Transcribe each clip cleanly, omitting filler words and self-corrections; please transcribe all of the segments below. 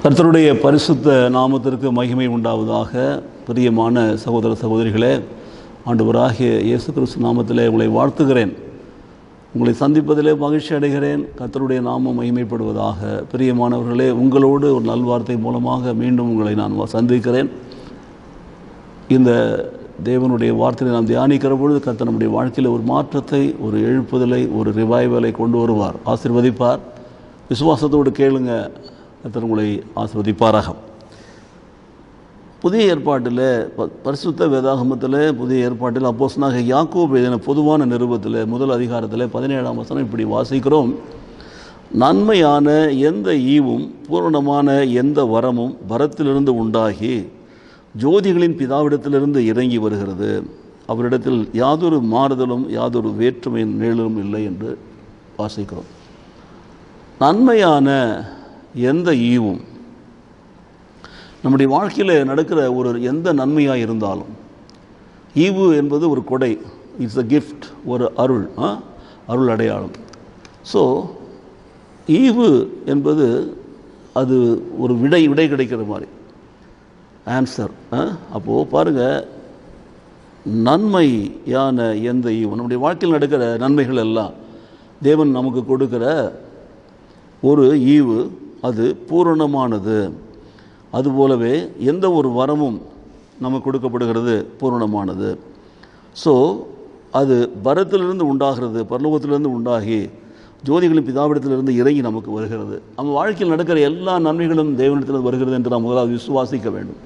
கர்த்தருடைய பரிசுத்த நாமத்திற்கு மகிமை உண்டாவதாக. பிரியமான சகோதர சகோதரிகளே, ஆண்டவராகிய இயேசு கிறிஸ்து நாமத்திலே உங்களை வாழ்த்துகிறேன். உங்களை சந்திப்பதிலே மகிழ்ச்சி அடைகிறேன். கர்த்தருடைய நாமம் மகிமைப்படுவதாக. பிரியமானவர்களே, உங்களோடு ஒரு நல்வார்த்தை மூலமாக மீண்டும் உங்களை நான் சந்திக்கிறேன். இந்த தேவனுடைய வார்த்தையை நாம் தியானிக்கிற பொழுது கர்த்தர் நம்முடைய வாழ்க்கையில் ஒரு மாற்றத்தை, ஒரு எழுப்புதலை, ஒரு ரிவைவலை கொண்டு வருவார், ஆசீர்வதிப்பார். விசுவாசத்தோடு கேளுங்க, கர்த்தர் உங்களை ஆசீர்வதிப்பாராக. புதிய ஏற்பாட்டில் பரிசுத்த வேதாகமத்தில் புதிய ஏற்பாட்டில் அப்போஸ்தலனாகிய யாக்கோபு எழுதின பொதுவான நிருபத்தில் முதல் அதிகாரத்தில் 17ஆம் வசனம் இப்படி வாசிக்கிறோம்: நன்மையான எந்த ஈவும் பூரணமான எந்த வரமும் வரத்திலிருந்து உண்டாகி ஜோதிகளின் பிதாவிடத்திலிருந்து இறங்கி வருகிறது. அவரிடத்தில் யாதொரு மாறுதலும் யாதொரு வேற்றுமையின் நிழலும் இல்லை என்று வாசிக்கிறோம். நன்மையான எந்த ஈவும், நம்முடைய வாழ்க்கையில் நடக்கிற ஒரு எந்த நன்மையாக இருந்தாலும், ஈவு என்பது ஒரு கொடை, இட்ஸ் அ கிஃப்ட், ஒரு அருள் அடையாளம். ஸோ ஈவு என்பது அது ஒரு விடை கிடைக்கிற மாதிரி ஆன்சர். அப்போது பாருங்கள், நன்மையான எந்த ஈவு, நம்முடைய வாழ்க்கையில் நடக்கிற நன்மைகள் எல்லாம் தேவன் நமக்கு கொடுக்கிற ஒரு ஈவு, அது பூரணமானது. அதுபோலவே எந்த ஒரு வரமும் நமக்கு கொடுக்கப்படுகிறது பூரணமானது. ஸோ அது பரத்திலிருந்து உண்டாகிறது, பரலோகத்திலிருந்து உண்டாகி ஜோதிகளின் பிதாவிடத்திலிருந்து இறங்கி நமக்கு வருகிறது. நம்ம வாழ்க்கையில் நடக்கிற எல்லா நன்மைகளும் தேவனிடத்தில் வருகிறது என்று நாம் முதலாவது விசுவாசிக்க வேண்டும்.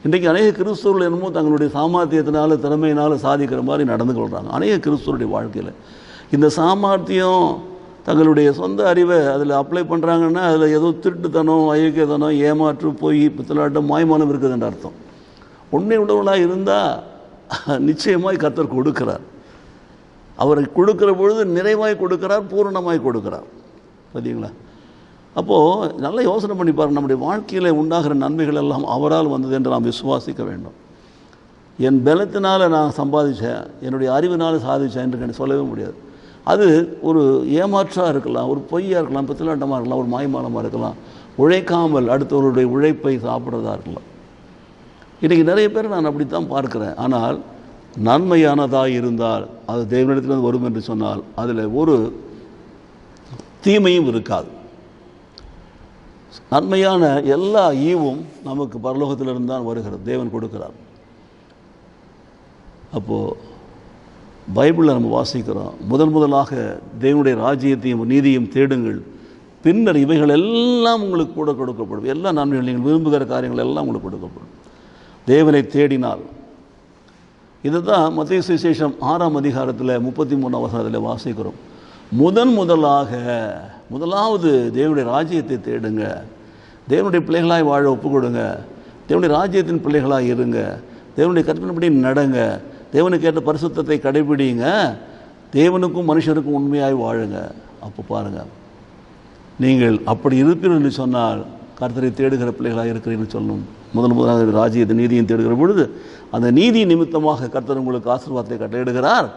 இன்றைக்கு அநேக கிறிஸ்தவர்கள் என்னமோ தங்களுடைய சாமர்த்தியத்தினால, திறமையினால் சாதிக்கிற மாதிரி நடந்து கொள்கிறாங்க. அநேக கிறிஸ்தவருடைய வாழ்க்கையில் இந்த சாமர்த்தியம், தங்களுடைய சொந்த அறிவை அதில் அப்ளை பண்ணுறாங்கன்னா அதில் ஏதோ திருட்டுத்தனம், அயோக்கியத்தனம், ஏமாற்று, பொய், பித்தலாட்டம், மாய்மானம் இருக்குது என்ற அர்த்தம். உண்மை உணர்வுகளாக இருந்தால் நிச்சயமாய் கர்த்தர் கொடுக்கிறார். அவரை கொடுக்கிற பொழுது நிறைவாய் கொடுக்கிறார், பூரணமாய் கொடுக்கிறார். பார்த்தீங்களா? அப்போது நல்லா யோசனை பண்ணி பாருங்கள், நம்முடைய வாழ்க்கையில் உண்டாகிற நன்மைகள் எல்லாம் அவரால் வந்தது என்று நாம் விசுவாசிக்க வேண்டும். என் பலத்தினால் நான் சம்பாதிச்சேன், என்னுடைய அறிவினால் சாதித்தேன் என்று சொல்லவே முடியாது. அது ஒரு ஏமாற்றாக இருக்கலாம், ஒரு பொய்யாக இருக்கலாம், பித்தலாட்டமாக இருக்கலாம், ஒரு மாய்மானமாக இருக்கலாம், உழைக்காமல் அடுத்தவருடைய உழைப்பை சாப்பிட்றதா இருக்கலாம். இன்றைக்கி நிறைய பேர் நான் அப்படித்தான் பார்க்குறேன். ஆனால் நன்மையானதாக இருந்தால் அது தேவனிடத்திலிருந்து வரும் என்று சொன்னால் அதில் ஒரு தீமையும் இருக்காது. நன்மையான எல்லா ஈவும் நமக்கு பரலோகத்திலிருந்து தான் வருகிறது, தேவன் கொடுக்கிறார். அப்போது பைபிளில் நம்ம வாசிக்கிறோம், முதலாக தேவனுடைய ராஜ்யத்தையும் நீதியும் தேடுங்கள், பின்னர் இவைகள் எல்லாம் உங்களுக்கு கூட கொடுக்கப்படும். எல்லா நன்மைகள், நீங்கள் விரும்புகிற காரியங்கள் எல்லாம் உங்களுக்கு கொடுக்கப்படும் தேவனை தேடினால். இதுதான் மத்தேயு சுவிசேஷம் 6ஆம் அதிகாரத்தில் 33ஆம் வசனத்தில் வாசிக்கிறோம். முதலாவது தேவனுடைய ராஜ்யத்தை தேடுங்க, தேவனுடைய பிள்ளைகளாய் வாழ ஒப்புக் கொடுங்க, தேவனுடைய ராஜ்யத்தின் பிள்ளைகளாக இருங்க, தேவனுடைய கற்பனைப்படி நடங்க, தேவனுக்கு ஏற்ற பரிசுத்தத்தை கடைபிடிங்க, தேவனுக்கும் மனுஷனுக்கும் உண்மையாய் வாழுங்க. அப்போ பாருங்கள், நீங்கள் அப்படி இருப்பீர்கள் என்று சொன்னால் கர்த்தரை தேடுகிற பிள்ளைகளாக இருக்கிறீர்கள் சொல்லணும். முதலாவது ராஜ்யத்தை நீதியும் தேடுகிற பொழுது அந்த நீதி நிமித்தமாக கர்த்தர் உங்களுக்கு ஆசீர்வாதத்தை கட்டளையிடுகிறார்.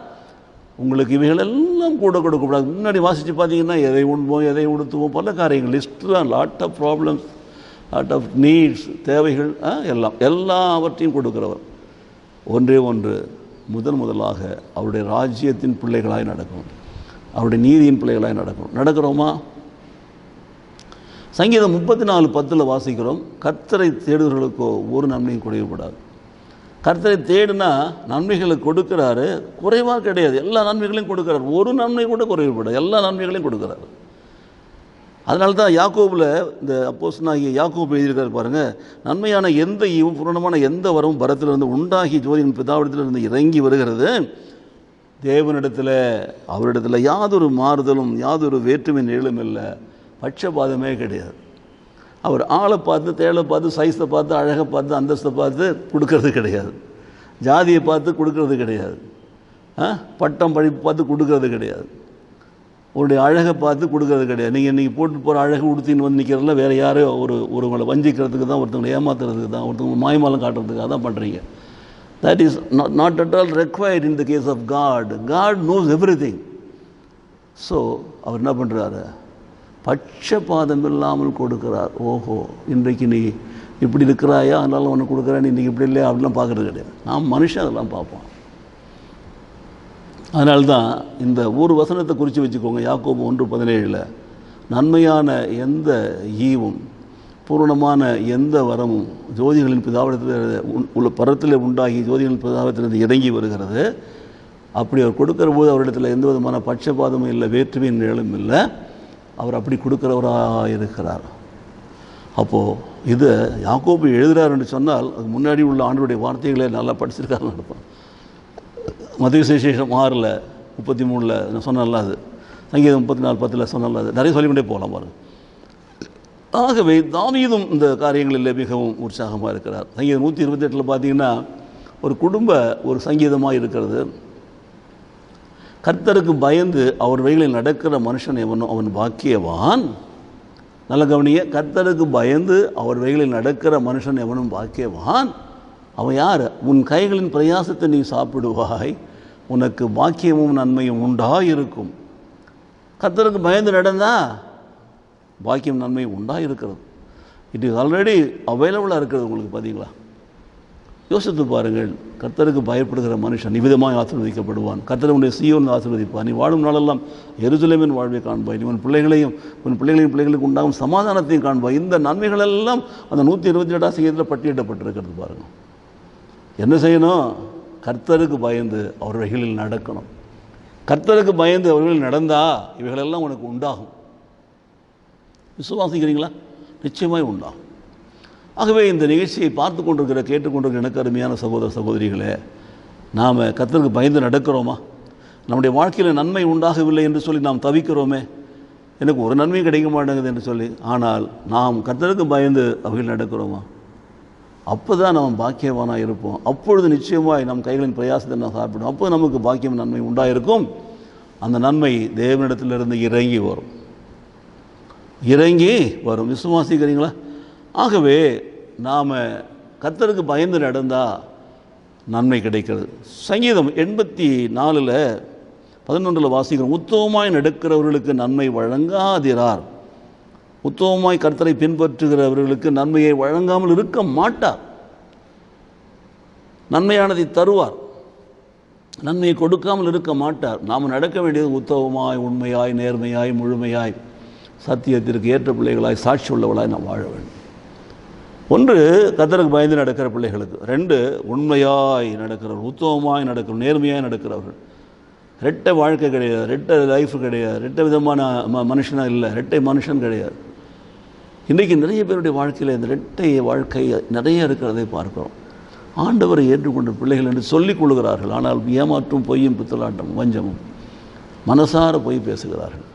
உங்களுக்கு இவைகள் எல்லாம் கூட கொடுக்கக்கூடாது. முன்னாடி வாசித்து பார்த்தீங்கன்னா எதை உண்போம், எதை உடுத்துவோம், பல காரியங்கள் லிஸ்ட்லாம், lot of problems, lot of needs, தேவைகள் எல்லாவற்றையும் கொடுக்கிறவர். ஒன்றே ஒன்று, முதலாக அவருடைய ராஜ்யத்தின் பிள்ளைகளாய் நடக்கணும், அவருடைய நீதியின் பிள்ளைகளாய் நடக்கிறோமா? சங்கீதம் 34:10 வாசிக்கிறோம், கர்த்தரை தேடுகிறவர்களுக்கோ ஒரு நன்மையும் குறையக்கூடாது. கர்த்தரை தேடினா நன்மைகளை கொடுக்கிறாரு, குறைவாக கிடையாது, எல்லா நன்மைகளையும் கொடுக்குறாரு, ஒரு நன்மை கூட குறையக்கூடாது, எல்லா நன்மைகளையும் கொடுக்குறாரு. அதனால தான் யாக்கோபில் இந்த அப்போஸ்தலனாகிய யாக்கோபு எழுதியிருக்காரு பாருங்கள், நன்மையான எந்த ஈவும் பூரணமான எந்த வரமும் பரத்திலிருந்து உண்டாகி ஜோதியின் பிதாவிடத்திலிருந்து இறங்கி வருகிறது. தேவனிடத்தில், அவரிடத்தில் யாதொரு மாறுதலும் யாதொரு வேற்றுமை நிழலும் இல்லை, பட்சபாதமே கிடையாது. அவர் ஆளை பார்த்து, தேளை பார்த்து, சைஸை பார்த்து, அழகை பார்த்து, அந்தஸ்தை பார்த்து கொடுக்கறது கிடையாது, ஜாதியை பார்த்து கொடுக்கறது கிடையாது, பட்டம் படிப்பு பார்த்து கொடுக்கறது கிடையாது, உங்களுடைய அழகை பார்த்து கொடுக்கறது கிடையாது. நீங்கள் இன்றைக்கி போட்டு போகிற அழகு உடுத்தின்னு வந்து நிற்கிறதுல வேறு யாரோ ஒருவங்களை வஞ்சிக்கிறதுக்கு தான், ஒருத்தவங்களை ஏமாத்துறதுக்கு தான், ஒருத்தவங்க மாய்மாலம் காட்டுறதுக்காக தான் பண்ணுறீங்க. That is not at all required in the case of God. God knows everything. So அவர் என்ன பண்ணுறாரு, பட்சபாதம் இல்லாமல் கொடுக்கிறார். ஓஹோ, இன்றைக்கு நீ இப்படி இருக்கிறாயா, அதனால உனக்கு கொடுக்குறேன், இன்றைக்கி இப்படி இல்லையா அப்படிலாம் பார்க்குறது கிடையாது. நாம் மனுஷன் அதெல்லாம் பார்ப்போம். அதனால்தான் இந்த ஒரு வசனத்தை குறித்து வச்சுக்கோங்க. யாக்கோபு 1:17 நன்மையான எந்த ஈவும் பூரணமான எந்த வரமும் ஜோதிகளின் பிதாவிடத்தில் உள்ள பரத்தில் உண்டாகி ஜோதிகளின் பிதாவிடத்திலிருந்து இறங்கி வருகிறது. அப்படி அவர் கொடுக்குற போது அவரிடத்தில் எந்த விதமான பட்சபாதமும் இல்லை, வேற்றுமையின் நிழலும் இல்லை. அவர் அப்படி கொடுக்குறவராக இருக்கிறார். அப்போது இது யாக்கோபு எழுதுகிறார் என்று சொன்னால் அது முன்னாடி உள்ள ஆண்டவருடைய வார்த்தைகளை நல்லா படிச்சிருக்காருன்னு நடப்போம். மத்தேயு சுவிசேஷம் 6:33 நான் சொன்னல, அது சங்கீதம் 34:10 சொன்னல, அது நிறைய சொல்லிக்கொண்டே போகலாம் பாருங்கள். ஆகவே தாவீதும் இந்த காரியங்களில் மிகவும் உற்சாகமாக இருக்கிறார். சங்கீதம் 128 பார்த்தீங்கன்னா ஒரு குடும்ப ஒரு சங்கீதமாக இருக்கிறது. கர்த்தருக்கு பயந்து அவர் வழிகளில் நடக்கிற மனுஷன் எவனோ அவன் பாக்கியவான். நல்ல கவனிய, கர்த்தருக்கு பயந்து அவர் வழிகளில் நடக்கிற மனுஷன் எவனும் பாக்கியவான். அவன் யார்? உன் கைகளின் பிரயாசத்தை நீ சாப்பிடுவாய், உனக்கு பாக்கியமும் நன்மையும் உண்டாயிருக்கும். கர்த்தருக்கு பயந்து நடந்தா பாக்கியம் நன்மையும் உண்டாயிருக்கிறது. இட் இஸ் ஆல்ரெடி அவைலபிளாக இருக்கிறது உங்களுக்கு. பார்த்தீங்களா? யோசித்து பாருங்கள். கர்த்தருக்கு பயப்படுகிற மனுஷன் இவ்விதமாக ஆசீர்வதிக்கப்படுவான். கர்த்தருடைய சீயோன் ஆசீர்வதிப்பான். நீ வாழும் நாளெல்லாம் எருசலேமின் வாழ்வை காண்பாய். நீ உன் பிள்ளைகளுக்கு உண்டாகும் சமாதானத்தையும் காண்பாய். இந்த நன்மைகளெல்லாம் அந்த 128 சங்கீதத்தில் பட்டியலிடப்பட்டிருக்கிறது. பாருங்கள், என்ன செய்யணும்? கர்த்தருக்கு பயந்து அவர் வழிகளில் நடக்கணும். கர்த்தருக்கு பயந்து அவர்கள் நடந்தால் இவைகளெல்லாம் உனக்கு உண்டாகும். விசுவாசிக்கிறீங்களா? நிச்சயமாய் உண்டாகும். ஆகவே இந்த நிகழ்ச்சியை பார்த்து கொண்டிருக்கிற கேட்டுக்கொண்டிருக்கிற எனக்கு அருமையான சகோதர சகோதரிகளே, நாம் கர்த்தருக்கு பயந்து நடக்கிறோமா? நம்முடைய வாழ்க்கையில் நன்மை உண்டாகவில்லை என்று சொல்லி நாம் தவிக்கிறோமே, எனக்கு ஒரு நன்மையும் கிடைக்க மாட்டேங்குது என்று சொல்லி. ஆனால் நாம் கர்த்தருக்கு பயந்து அவைகள் நடக்கிறோமா? அப்போ தான் நாம் பாக்கியவானாக இருப்போம். அப்பொழுது நிச்சயமாய் நம் கைகளின் பிரயாசத்தை நாம் சாப்பிடும். அப்போ நமக்கு பாக்கியம் நன்மை உண்டாயிருக்கும். அந்த நன்மை தேவனிடத்திலிருந்து இறங்கி வரும். விசுவாசிக்கிறீங்களா? ஆகவே நாம் கர்த்தருக்கு பயந்து நடந்தால் நன்மை கிடைக்கிறது. சங்கீதம் 84:11 வாசிக்கிறோம். உத்தமமாய் நடக்கிறவர்களுக்கு நன்மை வழங்காதிரார். உத்தமமாய் கர்த்தரை பின்பற்றுகிறவர்களுக்கு நன்மையை வழங்காமல் இருக்க மாட்டார். நன்மையானதை தருவார், நன்மையை கொடுக்காமல் இருக்க மாட்டார். நாம் நடக்க வேண்டியது உத்தமமாய், உண்மையாய், நேர்மையாய், முழுமையாய், சத்தியத்திற்கு ஏற்ற பிள்ளைகளாய், சாட்சி உள்ளவளாய் நாம் வாழ வேண்டும். ஒன்று, கர்த்தருக்கு பயந்து நடக்கிற பிள்ளைகளுக்கு. 2, உண்மையாய் நடக்கிறவர்கள், உத்தமமாய் நடக்கிற, நேர்மையாய் நடக்கிறவர்கள். ரெட்டை வாழ்க்கை கிடையாது, ரெட்டை லைஃப் கிடையாது, ரெட்டை விதமான மனுஷனாக இல்லை, ரெட்டை மனுஷன் கிடையாது. இன்றைக்கி நிறைய பேருடைய வாழ்க்கையில் இந்த ரெட்டை வாழ்க்கை நிறைய இருக்கிறதை பார்க்கிறோம். ஆண்டவரை ஏற்றுக்கொண்ட பிள்ளைகள் என்று சொல்லிக் கொள்கிறார்கள். ஆனால் ஏமாற்றும், பொய்யும், பித்தலாட்டம், வஞ்சமும், மனசார பொய் பேசுகிறார்கள்.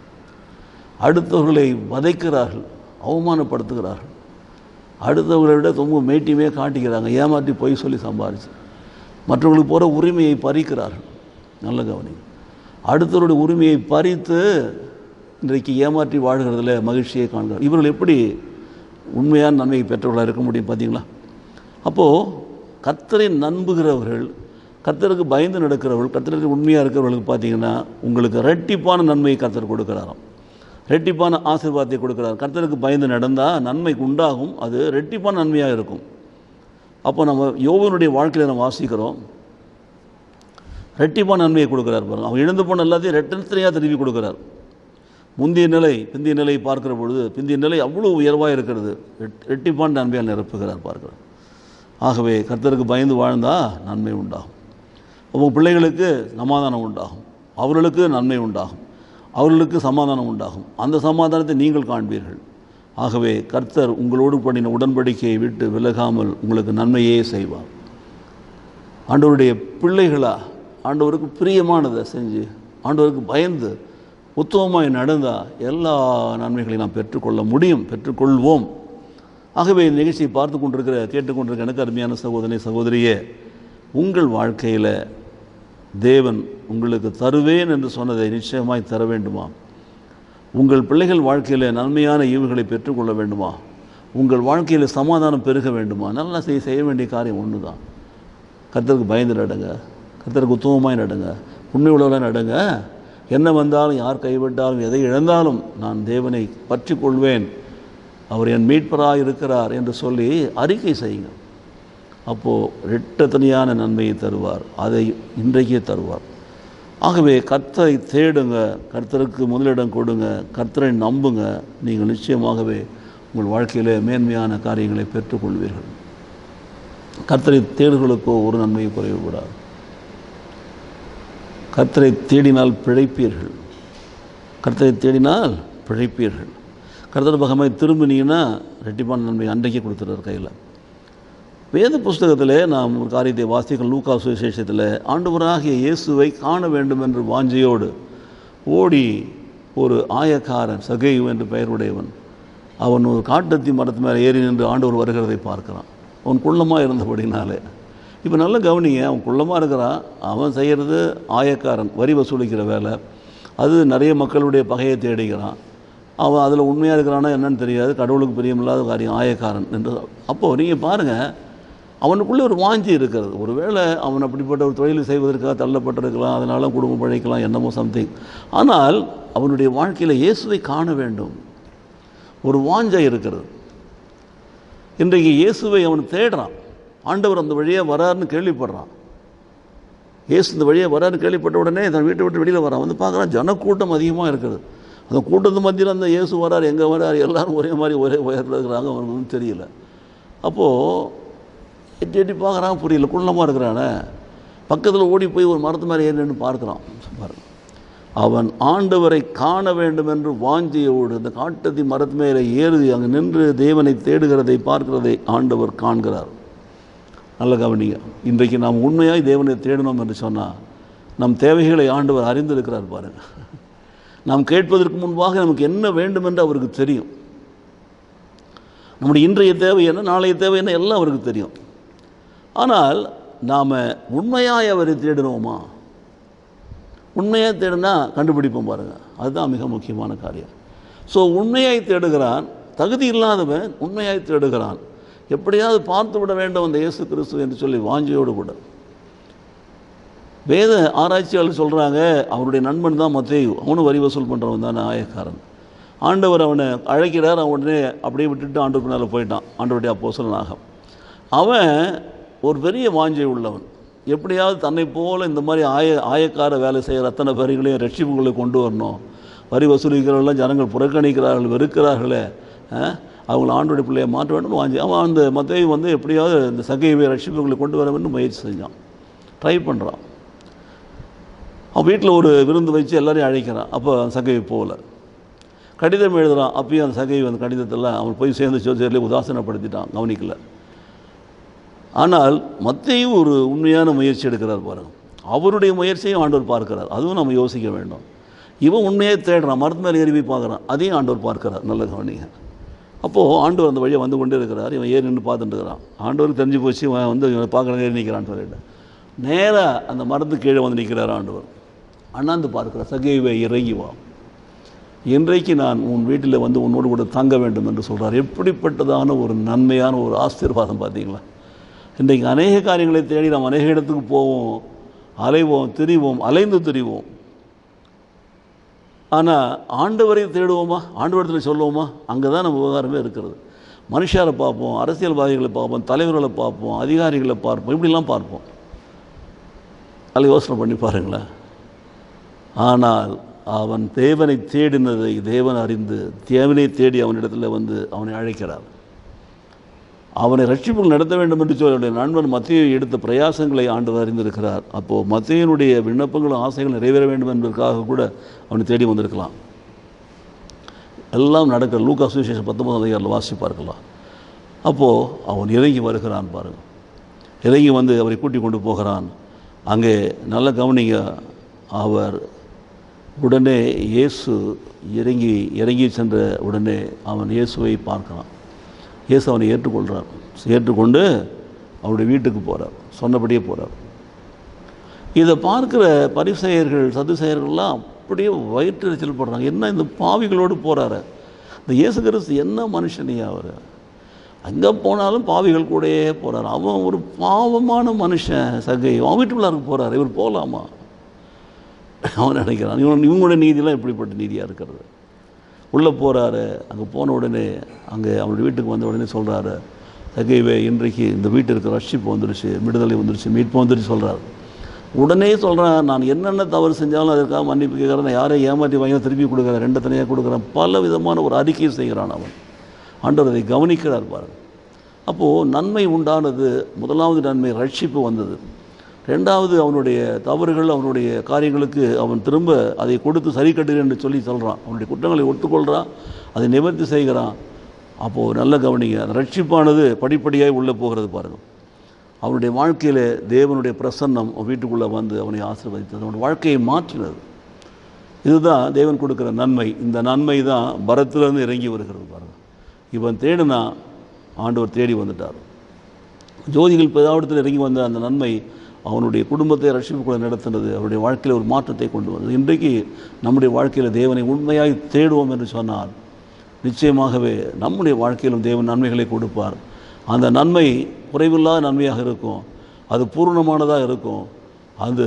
அடுத்தவர்களை வதைக்கிறார்கள், அவமானப்படுத்துகிறார்கள். அடுத்தவர்களை விட ரொம்ப மேட்டியுமே காட்டிக்கிறாங்க. ஏமாற்றி பொய் சொல்லி சம்பாதிச்சு மற்றவர்களுக்கு போகிற உரிமையை பறிக்கிறார்கள். நல்ல கவனி. அடுத்தவருடைய உரிமையை பறித்து இன்றைக்கு ஏமாற்றி வாழ்கிறதுல மகிழ்ச்சியை காண்கிறார். இவர்கள் எப்படி உண்மையான நன்மையை பெற்றவர்களாக இருக்க முடியும்? பார்த்தீங்களா? அப்போது கர்த்தரை நம்புகிறவர்கள், கர்த்தருக்கு பயந்து நடக்கிறவர்கள், கர்த்தருக்கு உண்மையாக இருக்கிறவர்களுக்கு பார்த்தீங்கன்னா உங்களுக்கு ரெட்டிப்பான நன்மையை கர்த்தர் கொடுக்குறாராம், ரெட்டிப்பான ஆசீர்வாதத்தை கொடுக்குறார். கர்த்தருக்கு பயந்து நடந்தால் நன்மைக்கு உண்டாகும், அது ரெட்டிப்பான நன்மையாக இருக்கும். அப்போ நம்ம யோபனுடைய வாழ்க்கையில் நம்ம வாசிக்கிறோம், ரெட்டிப்பான நன்மையை கொடுக்குறார். பாருங்கள், அவன் இழந்து போன எல்லாத்தையும் ரெட்டனையாக திருப்பி கொடுக்குறார். முந்தைய நிலை பிந்தைய நிலை பார்க்கிற பொழுது பிந்தைய நிலை அவ்வளோ உயர்வாக இருக்கிறது, ரெட்டிப்பான நன்மையால் நிரப்புகிறார் பார்க்குறார். ஆகவே கர்த்தருக்கு பயந்து வாழ்ந்தால் நன்மை உண்டாகும். உங்கள் பிள்ளைகளுக்கு சமாதானம் உண்டாகும், அவர்களுக்கு நன்மை உண்டாகும், அவர்களுக்கு சமாதானம் உண்டாகும். அந்த சமாதானத்தை நீங்கள் காண்பீர்கள். ஆகவே கர்த்தர் உங்களோடு பண்ணின உடன்படிக்கையை விட்டு விலகாமல் உங்களுக்கு நன்மையே செய்வார். ஆண்டவருடைய பிள்ளைகளா ஆண்டவருக்கு பிரியமானதை செஞ்சு ஆண்டவருக்கு பயந்து உத்தமமாய் நடந்தால் எல்லா நன்மைகளையும் நாம் பெற்றுக்கொள்ள முடியும், பெற்றுக்கொள்வோம். ஆகவே இந்த நிகழ்ச்சியை பார்த்து கொண்டிருக்கிற கேட்டுக்கொண்டிருக்கிற எனக்கு அருமையான சகோதரி சகோதரியே, உங்கள் வாழ்க்கையில் தேவன் உங்களுக்கு தருவேன் என்று சொன்னதை நிச்சயமாய் தர வேண்டுமா? உங்கள் பிள்ளைகள் வாழ்க்கையில் நன்மையான ஈவுகளை பெற்றுக்கொள்ள வேண்டுமா? உங்கள் வாழ்க்கையில் சமாதானம் பெருக வேண்டுமா? நல்லா செய்ய வேண்டிய காரியம் ஒன்று தான். கர்த்தருக்கு பயந்து நடங்க, கர்த்தருக்கு உத்தமமாய் நடங்க, உண்மை உள்ளவர்களாக நடங்க. என்ன வந்தாலும், யார் கைவிட்டாலும், எதை இழந்தாலும் நான் தேவனை பற்றி கொள்வேன், அவர் என் மீட்பராக இருக்கிறார் என்று சொல்லி அறிக்கை செய்யுங்க. அப்போது இரட்டத்தனியான நன்மையை தருவார். அதை இன்றைக்கே தருவார். ஆகவே கர்த்தரை தேடுங்க, கர்த்தருக்கு முதலிடம் கொடுங்க, கர்த்தரை நம்புங்க. நீங்கள் நிச்சயமாகவே உங்கள் வாழ்க்கையில் மேன்மையான காரியங்களை பெற்றுக்கொள்வீர்கள். கர்த்தரை தேடுகளுக்கோ ஒரு நன்மையை குறைவுபடாது. கர்த்தரை தேடினால் பிழைப்பீர்கள். கர்த்தரை தேடினால் பிழைப்பீர்கள். கர்த்தர் பகமாய் திரும்பினீங்கன்னா ரெட்டிப்பான நன்மை அன்றைக்கே கொடுத்துறார் கையில். வேத புஸ்தகத்தில் நாம் ஒரு காரியத்தை வாசிக்கிறோம். லூக்கா சுவிசேஷத்தில் ஆண்டவராகிய இயேசுவை காண வேண்டும் என்று வாஞ்சையோடு ஓடி ஒரு ஆயக்காரன், சகேயு என்று பெயருடையவன், அவன் ஒரு காட்டத்தி மரத்து மேலே ஏறி நின்று ஆண்டவர் வருகிறதை பார்க்குறான். அவன் குள்ளமாக இருந்தபடினாலே. இப்போ நல்ல கவனிங்க, அவன் குள்ளமாக இருக்கிறான். அவன் செய்கிறது ஆயக்காரன், வரி வசூலிக்கிற வேலை. அது நிறைய மக்களுடைய பகையை தேடிக்கிறான். அவன் அதில் உண்மையாக இருக்கிறானா என்னன்னு தெரியாது. கடவுளுக்கு பிரியமில்லாத காரியம் ஆயக்காரன் என்று. அப்போது நீங்கள் பாருங்கள், அவனுக்குள்ளே ஒரு வாஞ்சி இருக்கிறது. ஒருவேளை அவன் அப்படிப்பட்ட ஒரு தொழில் செய்வதற்காக தள்ளப்பட்டிருக்கலாம், அதனால் குடும்பம் பழைக்கலாம், என்னமோ சம்திங். ஆனால் அவனுடைய வாழ்க்கையில் இயேசுவை காண வேண்டும் ஒரு வாஞ்சை இருக்கிறது. இன்றைக்கு இயேசுவை அவன் தேடுறான். ஆண்டவர் அந்த வழியாக வராருன்னு கேள்விப்படுறான். இயேசு இந்த வழியாக வராருன்னு கேள்விப்பட்ட உடனே தன் வீட்டை விட்டு வெளியில் வரான். வந்து பார்க்குறான், ஜனக்கூட்டம் அதிகமாக இருக்குது. அந்த கூட்டத்து மத்தியில் அந்த இயேசு வரார், எங்கே வரார், எல்லோரும் ஒரே மாதிரி ஒரே உயரத்தில் இருக்கிறாங்க. அவனுக்கு ஒன்றும் தெரியல. அப்போது எட்டி பார்க்குறாங்க, புரியல, குள்ளமாக இருக்கிறானே. பக்கத்தில் ஓடி போய் ஒரு மரத்து மேலே ஏறின்னு பார்க்குறான். பாருங்க, அவன் ஆண்டவரை காண வேண்டும் என்று வாஞ்சியோடு அந்த காட்டத்தி மரத்து மேலே ஏறி அங்கே நின்று தேவனை தேடுகிறதை பார்க்கிறதை ஆண்டவர் காண்கிறார். நல்ல கவனிங்க, இன்றைக்கு நாம் உண்மையாக தேவனை தேடணும் என்று சொன்னால் நம் தேவைகளை ஆண்டவர் அறிந்திருக்கிறார். பாருங்கள், நாம் கேட்பதற்கு முன்பாக நமக்கு என்ன வேண்டும் என்று அவருக்கு தெரியும். நம்முடைய இன்றைய தேவை என்ன, நாளைய தேவை என்ன, எல்லாம் அவருக்கு தெரியும். ஆனால் நாம் உண்மையாக அவரை தேடுறோமா? உண்மையாக தேடினா கண்டுபிடிப்போம். பாருங்கள், அதுதான் மிக முக்கியமான காரியம். ஸோ உண்மையாய் தேடுகிறான். தகுதி இல்லாதவன் உண்மையாய் தேடுகிறான். எப்படியாவது பார்த்து விட வேண்டும் அந்த இயேசு கிறிஸ்து என்று சொல்லி வாஞ்சியோடு கூட. வேத ஆராய்ச்சியாளர் சொல்கிறாங்க, அவருடைய நண்பன் தான் மத்தேயு. அவனும் வரி வசூல் பண்ணுறவன் தான் ஆயக்காரன். ஆண்டவர் அவனை அழைக்கிறார். அவன் உடனே அப்படியே விட்டுட்டு ஆண்டவருக்கு மேலே போயிட்டான். ஆண்டவருடைய அப்போஸ்தலனாக அவன் ஒரு பெரிய வாஞ்சை உள்ளவன். எப்படியாவது தன்னை போல் இந்த மாதிரி ஆயக்கார வேலை செய்கிற அத்தனை பேர்களையும் ரட்சிப்புகளை கொண்டு வரணும். வரி வசூலிக்கிறவர்கள்லாம் ஜனங்கள் புறக்கணிக்கிறார்கள், வெறுக்கிறார்களே, அவங்கள ஆண்டோடைய பிள்ளையை மாற்ற வேண்டும் வாஞ்சி. அவன் அந்த மத்தேயு வந்து எப்படியாவது இந்த சகைவை ரட்சிப்புகளை கொண்டு வர வேண்டும் முயற்சி செஞ்சான், ட்ரை பண்ணுறான். அவன் வீட்டில் ஒரு விருந்து வச்சு எல்லாரையும் அழைக்கிறான். அப்போ அந்த சகைவை போகல. கடிதம் எழுதுகிறான். அப்பயும் அந்த சகைவை அந்த கடிதத்தில் அவன் போய் சேர்ந்து சோசியர்லேயே உதாசனப்படுத்திட்டான், கவனிக்கல. ஆனால் மத்தேயு ஒரு உண்மையான முயற்சி எடுக்கிறார். பாருங்கள், அவருடைய முயற்சியும் ஆண்டவர் பார்க்கிறார். அதுவும் நம்ம யோசிக்க வேண்டும். இவன் உண்மையே தேடுறான், மரத்து மேலே ஏறி போய் பார்க்குறான், அதையும் ஆண்டவர் பார்க்கிறார். நல்ல கவனிங்க. அப்போது ஆண்டவர் அந்த வழியை வந்து கொண்டே இருக்கிறார். இவன் ஏறி நின்று பார்த்துட்டு இருக்கிறான். ஆண்டவருக்கு தெரிஞ்சு போச்சு இவன் வந்து இவனை பார்க்குற ஏறி நிற்கிறான்னு சொல்லிட்டு நேராக அந்த மரத்து கீழே வந்து நிற்கிறார். ஆண்டவர் அண்ணாந்து பார்க்கிறார். சகேயுவே, இறங்கி வா, இன்றைக்கு நான் உன் வீட்டில் வந்து உன்னோடு கூட தங்க வேண்டும் என்று சொல்கிறார். எப்படிப்பட்டதான ஒரு நன்மையான ஒரு ஆசீர்வாதம் பார்த்தீங்களா? இன்றைக்கு அநேக காரியங்களை தேடி நாம் அநேக இடத்துக்கு போவோம், அலைவோம், திரிவோம், அலைந்து திரிவோம். ஆனால் ஆண்டவரை தேடுவோமா, ஆண்டவரத்தில் சொல்லுவோமா? அங்கே தான் நம்ம விவகாரமே இருக்கிறது. மனுஷரை பார்ப்போம், அரசியல்வாதிகளை பார்ப்போம், தலைவர்களை பார்ப்போம், அதிகாரிகளை பார்ப்போம், இப்படிலாம் பார்ப்போம். அதில் யோசனை பண்ணி பாருங்களேன். ஆனால் அவன் தேவனை தேடினதை தேவன் அறிந்து தேவனை தேடி அவனிடத்தில் வந்து அவனை அழைக்கிறார். அவனை ரட்சிப்புகள் நடத்த வேண்டும் என்று சொல்லி நண்பன் மத்தேயு எடுத்த பிரயாசங்களை ஆண்டவர் அறிந்திருக்கிறார். அப்போது மத்தேயுனுடைய விண்ணப்பங்களும் ஆசைகள் நிறைவேற வேண்டும் என்பதற்காக கூட அவனை தேடி வந்திருக்கலாம். எல்லாம் நடக்க லூக்கா சுவிசேஷம் 19ஆம் அதிகாரத்தில் வாசிப்பார்களாம். அப்போது அவன் இறங்கி வருகிறான். பாருங்கள், இறங்கி வந்து அவரை கூட்டி கொண்டு போகிறான். அங்கே நல்ல கவனிங்க, அவர் உடனே இயேசு இறங்கி சென்ற உடனே அவன் இயேசுவை பார்க்கிறான். இயேசு அவனை ஏற்றுக்கொள்கிறார். ஏற்றுக்கொண்டு அவருடைய வீட்டுக்கு போகிறார். சொன்னபடியே போகிறார். இதை பார்க்குற பரிசேயர்கள் சதுசேயர்கள்லாம் அப்படியே வயிற்றெரிச்சல் படுறாங்க. என்ன இந்த பாவிகளோடு போகிறாரு இந்த இயேசு கிறிஸ்து, என்ன மனுஷனையா அவர்? அங்கே போனாலும் பாவிகள் கூடயே போகிறார். அவன் ஒரு பாவமான மனுஷன். சகை அவன் வீட்டுக்குள்ளாருக்கு போகிறார், இவர் போகலாமா? அவன் நினைக்கிறான் இவங்களோட நீதியெல்லாம் எப்படிப்பட்ட நீதியாக இருக்கிறது. உள்ளே போகிறாரு. அங்கே போன உடனே அங்கே அவனுடைய வீட்டுக்கு வந்த உடனே சொல்கிறாரு, சகேவே இன்றைக்கு இந்த வீட்டிற்கு ரட்சிப்பு வந்துடுச்சு, விடுதலை வந்துடுச்சு, மீட்பு வந்துடுச்சு சொல்கிறார். உடனே சொல்கிறேன், நான் என்னென்ன தவறு செஞ்சாலும் அதற்காக மன்னிப்பு கேட்குறேன், நான் யாரையும் ஏமாற்றி வாங்கி திருப்பி கொடுக்குறேன், 2 தனியாக கொடுக்குறேன், பல விதமான ஒரு அறிக்கையை செய்கிறான் அவன். ஆண்டவர் அதை கவனிக்கிறார் பாருங்கள். அப்போது நன்மை உண்டானது. முதலாவது நன்மை ரட்சிப்பு வந்தது. 2வது அவனுடைய தவறுகள், அவனுடைய காரியங்களுக்கு அவன் திரும்ப அதை கொடுத்து சரி கட்டுகிறேன் என்று சொல்லி சொல்கிறான். அவனுடைய குற்றங்களை ஒத்துக்கொள்கிறான், அதை நிவர்த்தி செய்கிறான். அப்போது நல்ல கவனிங்க, அந்த ரட்சிப்பானது படிப்படியாக உள்ளே போகிறது பாருங்கள். அவனுடைய வாழ்க்கையில் தேவனுடைய பிரசன்னம் வீட்டுக்குள்ளே வந்து அவனை ஆசீர்வதித்தது, அவனுடைய வாழ்க்கையை மாற்றினது. இதுதான் தேவன் கொடுக்குற நன்மை. இந்த நன்மை தான் பரத்திலிருந்து இறங்கி வருகிறது பாருங்கள். இவன் தேடினா ஆண்டவர் தேடி வந்துட்டார். ஜோதிகள் பிதாவிடத்தில் இறங்கி வந்த அந்த நன்மை அவனுடைய குடும்பத்தை ரட்சிப்புக்குள்ள நடத்தினது, அவருடைய வாழ்க்கையில் ஒரு மாற்றத்தை கொண்டு வந்தது. இன்றைக்கு நம்முடைய வாழ்க்கையில் தேவனை உண்மையாய் தேடுவோம் என்று சொன்னால் நிச்சயமாகவே நம்முடைய வாழ்க்கையிலும் தேவன் நன்மைகளை கொடுப்பார். அந்த நன்மை குறைவில்லாத நன்மையாக இருக்கும், அது பூர்ணமானதாக இருக்கும், அது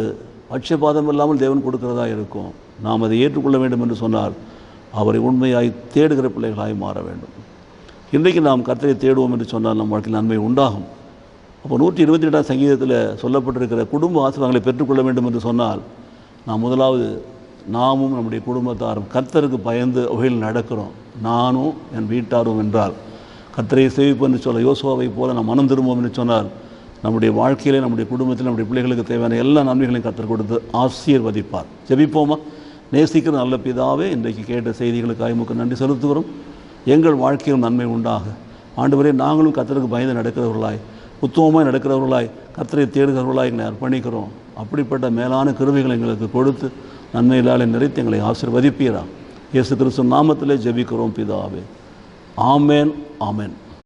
பட்சபாதம் இல்லாமல் தேவன் கொடுக்கிறதா இருக்கும். நாம் அதை ஏற்றுக்கொள்ள வேண்டும் என்று சொன்னால் அவரை உண்மையாய் தேடுகிற பிள்ளைகளாய் மாற வேண்டும். இன்றைக்கு நாம் கர்த்தரை தேடுவோம் என்று சொன்னால் நம் வாழ்க்கையில் நன்மை உண்டாகும். அப்போ 128 சங்கீதத்தில் சொல்லப்பட்டிருக்கிற குடும்ப ஆசீர்வாதங்களை பெற்றுக்கொள்ள வேண்டும் என்று சொன்னால் நாம் முதலாவது நாமும் நம்முடைய குடும்பத்தாரும் கர்த்தருக்கு பயந்து வகையில் நடக்கிறோம். நானும் என் வீட்டாரும் என்றால் கர்த்தரை சேவிப்போம் என்று சொல்ல யோசுவாவை போல நாம் மனம் திரும்புவோம் என்று சொன்னால் நம்முடைய வாழ்க்கையிலே, நம்முடைய குடும்பத்தில், நம்முடைய பிள்ளைகளுக்கு தேவையான எல்லா நன்மைகளையும் கர்த்தர் கொடுத்து ஆசீர்வதிப்பார். ஜெபிப்போமா? நேசிக்கிற நல்ல பிதாவே, இன்றைக்கு கேட்ட செய்திகளுக்காக உமக்கு நன்றி செலுத்துகிறோம். எங்கள் வாழ்க்கையில் நன்மை உண்டாக ஆண்டவரே, நாங்களும் கர்த்தருக்கு பயந்து நடக்கிறவர்களாய், உத்தமமாக நடக்கிறவர்களாய், கர்த்தரை தேடுகிறவர்களாய் எங்களை அர்ப்பணிக்கிறோம். அப்படிப்பட்ட மேலான கிருபைகளை எங்களுக்கு கொடுத்து நன்மையிலாலே நிறைத்து எங்களை ஆசீர்வதிப்பீரா. இயேசு கிறிஸ்து நாமத்திலே ஜெபிக்கிறோம் பிதாவே. ஆமென், ஆமென்.